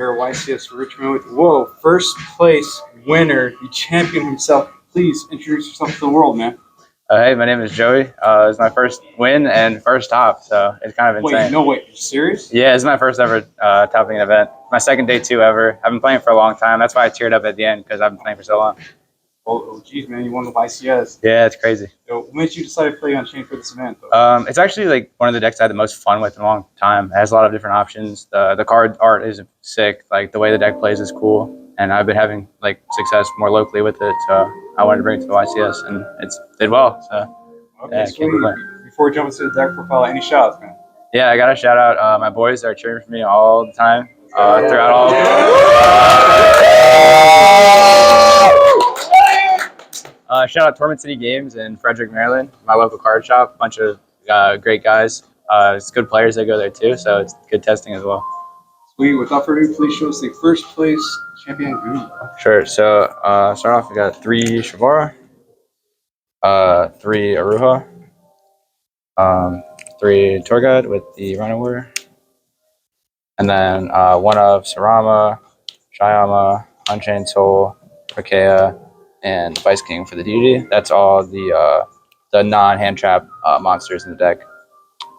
YCS Richmond with first place winner, the champion himself. Please introduce yourself to the world, man. Hey, my name is Joey. It's my first win and first top, so it's kind of insane. Wait, you're serious? Yeah, it's my first ever topping an event. My second day two ever. I've been playing for a long time. That's why I teared up at the end because I've been playing for so long. Oh, geez, man, you won the YCS. Yeah, it's crazy. So what made you decide to play Unchained for this event, though? It's actually like one of the decks I had the most fun with in a long time. It has a lot of different options. The card art is sick. Like the way the deck plays is cool, and I've been having like success more locally with it. So I wanted to bring it to the YCS, and it's did well. So okay, yeah, sweet. Before we jump into the deck profile, any shout-outs, man? Yeah, I got to shout out my boys that are cheering for me all the time throughout all. Shout out Torment City Games in Frederick, Maryland, my local card shop. Bunch of great guys. It's good players that go there too, so it's good testing as well. Sweet. Without further ado, please show us the first place champion G.O.A.T. Sure. So start off, we got 3 Shavara, 3 Aruha, 3 Torgad with the Rhino Warrior, and then 1 of Sarama, Shyama, Unchained Soul, Rakea, and Vice King for the deity. That's all the non-hand trap monsters in the deck.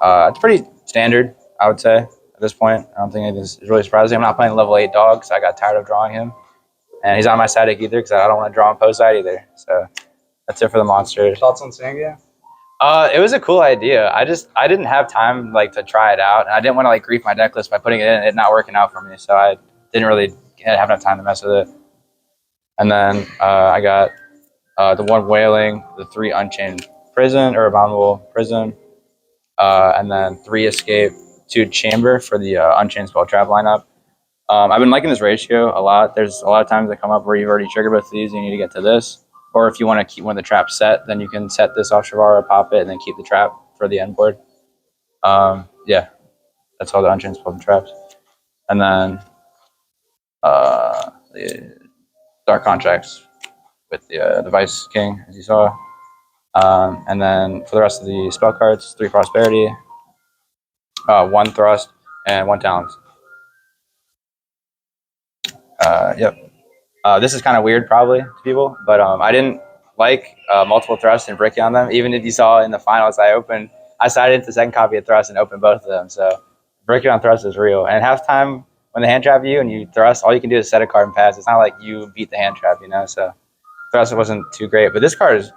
It's pretty standard, I would say, at this point. I don't think it is really surprising. I'm not playing level 8 dog, so I got tired of drawing him. And he's not my side deck either, because I don't want to draw him post side either. So that's it for the monsters. Thoughts on Sangia? It was a cool idea. I didn't have time like to try it out, and I didn't want to like grief my deck list by putting it in and it not working out for me. So I didn't really have enough time to mess with it. And then I got the 1 Wailing, the 3 Unchained Prison or Abominable Prison, and then 3 Escape, 2 Chamber for the Unchained Spell Trap lineup. I've been liking this ratio a lot. There's a lot of times that come up where you've already triggered both of these and you need to get to this. Or if you want to keep one of the traps set, then you can set this off Shavara, pop it, and then keep the trap for the end board. Yeah, that's all the Unchained Spell traps. And then the Dark Contracts with the Vice King, as you saw. And then for the rest of the spell cards, 3 Prosperity, 1 Thrust, and 1 Talents. Yep. This is kind of weird probably to people, but I didn't like multiple thrusts and breaking on them. Even if you saw in the finals, I sided into the second copy of thrust and opened both of them. So breaking on thrust is real. And at halftime, when they hand trap you and you thrust, all you can do is set a card and pass. It's not like you beat the hand trap, you know. So thrust wasn't too great, but this card is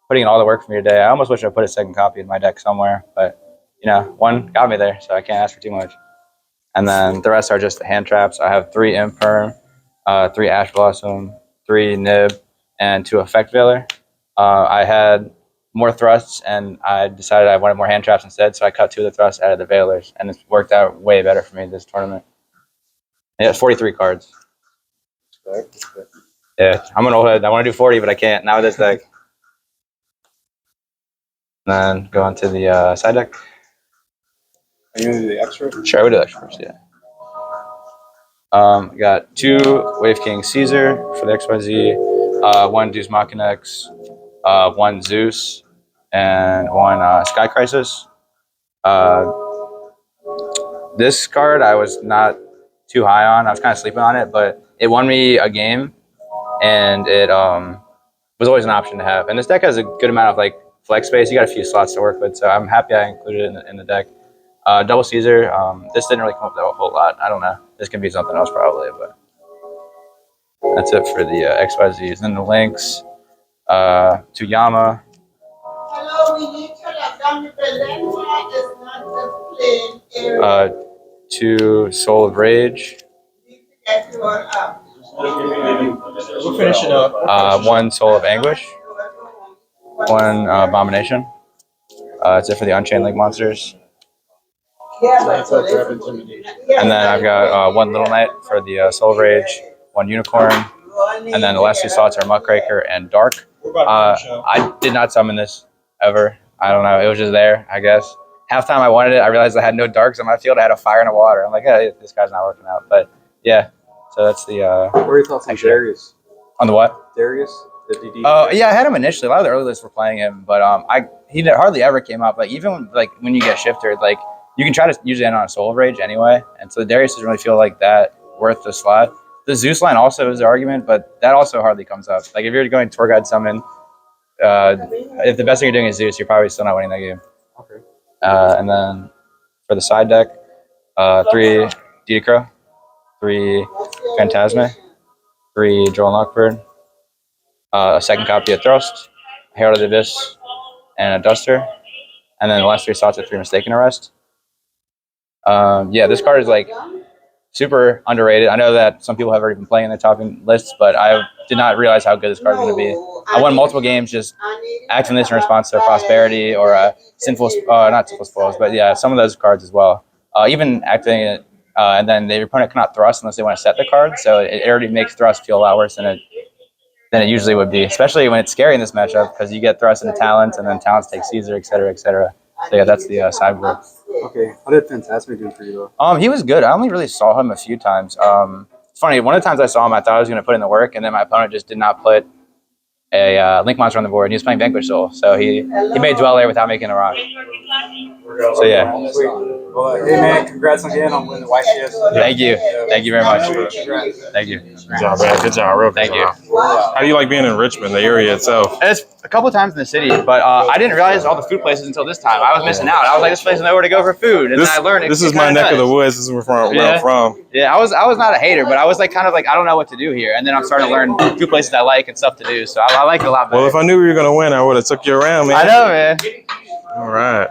putting in all the work for me today. I almost wish I put a second copy in my deck somewhere, but you know, 1 got me there, so I can't ask for too much. And then the rest are just the hand traps. I have 3 Imperm, 3 Ash Blossom, 3 Nib, and 2 Effect Veiler. I had more thrusts, and I decided I wanted more hand traps instead, so I cut 2 of the thrusts out of the Veilers, and it's worked out way better for me this tournament. Yeah, 43 cards. Yeah, I'm an old head. I want to do 40, but I can't. Not with this deck. And then go on to the side deck. Are you going to do the extra? Sure, I would do the extra first, yeah. Got 2 Wave King Caesar for the XYZ, 1 Deus Machina X, 1 Zeus, and 1 Sky Crisis. This card I was not too high on. I was kind of sleeping on it, but it won me a game, and it was always an option to have. And this deck has a good amount of like flex space. You got a few slots to work with, so I'm happy I included it in the deck. Double Caesar. This didn't really come up with a whole lot. I don't know. This can be something else probably, but that's it for the XYZs. Then the links to Yama. Hello, we need to let down the Bellafiore is not the plain area. 2 Soul of Rage. We need to get you all up. We're finishing up. 1 Soul of Anguish. 1 Abomination. That's it for the Unchained Link monsters. Yeah, And then I've got 1 Little Knight for the Soul of Rage, 1 Unicorn, and then the last 2 slots are Muckraker and Dark. I did not summon this ever. I don't know. It was just there, I guess. Halftime I wanted it. I realized I had no Darks on my field. I had a Fire and a Water. I'm like, hey, this guy's not working out. But yeah, so that's the. What are your thoughts on Darius? On the what? Darius? The DD? Yeah, I had him initially. A lot of the early lists were playing him, but he hardly ever came up. Like even when you get shifted, like you can try to usually end on a Soul of Rage anyway, and so Darius doesn't really feel like that worth the slot. The Zeus line also is an argument, but that also hardly comes up. Like if you're going tour guide summon, if the best thing you're doing is Zeus, you're probably still not winning that game. Okay. And then for the side deck, 3 Decro, 3 Phantasma, 3 Joel Lockbird, a second copy of Thrust, Herald of the Abyss, and a Duster. And then the last 3 slots are 3 Mistaken Arrest. Yeah, this card is like super underrated. I know that some people have already been playing in the topping lists, but I did not realize how good this card was going to be. I won multiple games just acting this in response to Prosperity or not Sinful Spoils, but yeah, some of those cards as well. Even acting it, and then the opponent cannot thrust unless they want to set the card, so it already makes thrust feel a lot worse than it usually would be, especially when it's scary in this matchup because you get thrust into talents and then talents take Caesar, et cetera, et cetera. So yeah, that's the sideboard. Okay. How did Phantasma do for you though? He was good. I only really saw him a few times. It's funny. One of the times I saw him, I thought I was going to put in the work, and then my opponent just did not put a Link Monster on the board. And he was playing Vanquish Soul, so he made Dweller without making a rock. So yeah. Sweet. Well, hey man, congrats again on winning the YCS. Thank you. Thank you very much. Thank you. Good job, man. Good job. Real good Thank you. job. How do you like being in Richmond, the area itself? It's a couple of times in the city, but I didn't realize all the food places until this time. I was missing out. I was like, this place is nowhere to go for food, and then I learned it. This is my neck of the woods. This is where I'm from. Yeah, I was not a hater, but I was like kind of like I don't know what to do here, and then I'm starting to learn food places I like and stuff to do. So I like it a lot better. Well, if I knew we were gonna win, I would have took you around, man. I know, man. All right.